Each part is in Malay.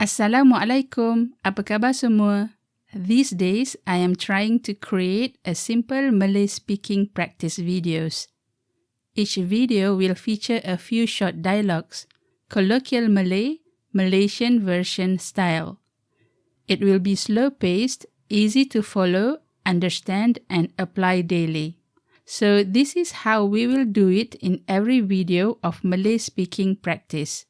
Assalamualaikum, apa khabar semua? These days, I am trying to create a simple Malay speaking practice videos. Each video will feature a few short dialogues, colloquial Malay, Malaysian version style. It will be slow-paced, easy to follow, understand, and apply daily. So this is how we will do it in every video of Malay speaking practice.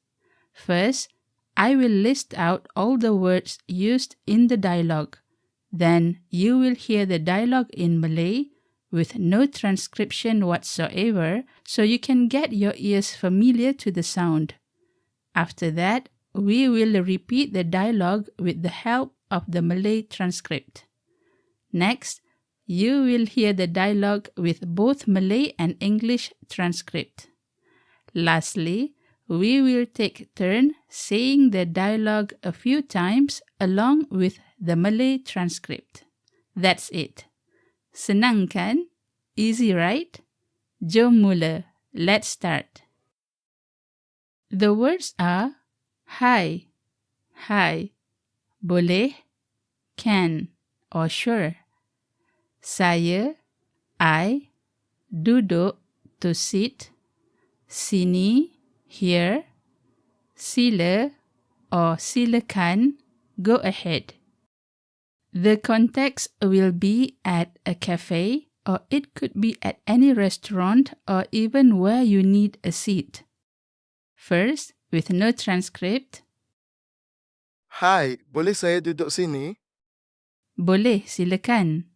First, I will list out all the words used in the dialogue. Then you will hear the dialogue in Malay with no transcription whatsoever, so you can get your ears familiar to the sound. After that, we will repeat the dialogue with the help of the Malay transcript. Next, you will hear the dialogue with both Malay and English transcript. Lastly, we will take turn saying the dialogue a few times along with the Malay transcript. That's it. Senang kan? Easy, right? Jom mula. Let's start. The words are hi, hi, boleh, can, or sure. Saya, I, duduk, to sit, sini, here, sila, or silakan, go ahead. The context will be at a cafe, or it could be at any restaurant or even where you need a seat. First, with no transcript. Hai, boleh saya duduk sini? Boleh, silakan.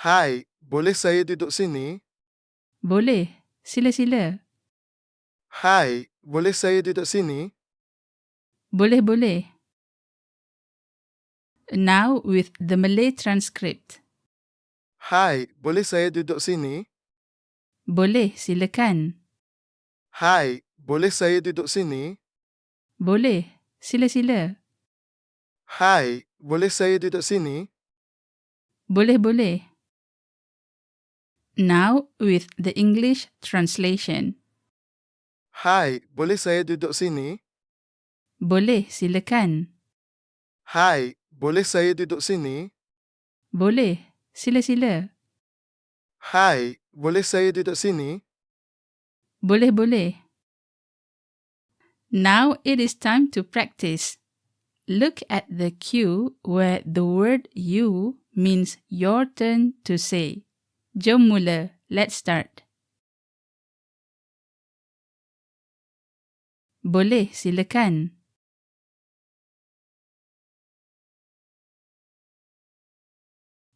Hai, boleh saya duduk sini? Boleh, sila-sila. Hai, boleh saya duduk sini? Boleh, boleh. Now with the Malay transcript. Hai, boleh saya duduk sini? Boleh, silakan. Hai, boleh saya duduk sini? Boleh, sila-sila. Hai, boleh saya duduk sini? Boleh, boleh. Now with the English translation. Hai, boleh saya duduk sini? Boleh, silakan. Hai, boleh saya duduk sini? Boleh, sila-sila. Hai, boleh saya duduk sini? Boleh, boleh. Now it is time to practice. Look at the cue where the word you means your turn to say. Jom mula, let's start. Boleh, silakan.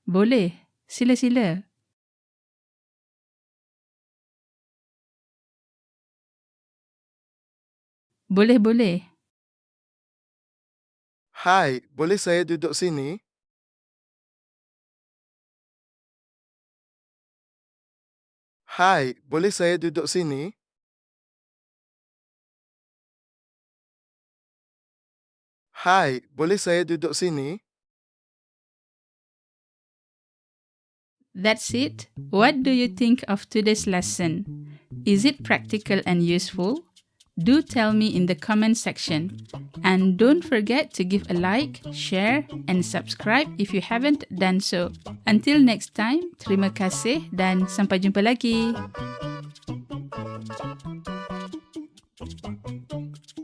Boleh, sila-sila. Boleh, boleh. Hai, boleh saya duduk sini? Hai, boleh saya duduk sini? Hai, boleh saya duduk sini? That's it. What do you think of today's lesson? Is it practical and useful? Do tell me in the comment section. And don't forget to give a like, share, and subscribe if you haven't done so. Until next time, terima kasih dan sampai jumpa lagi.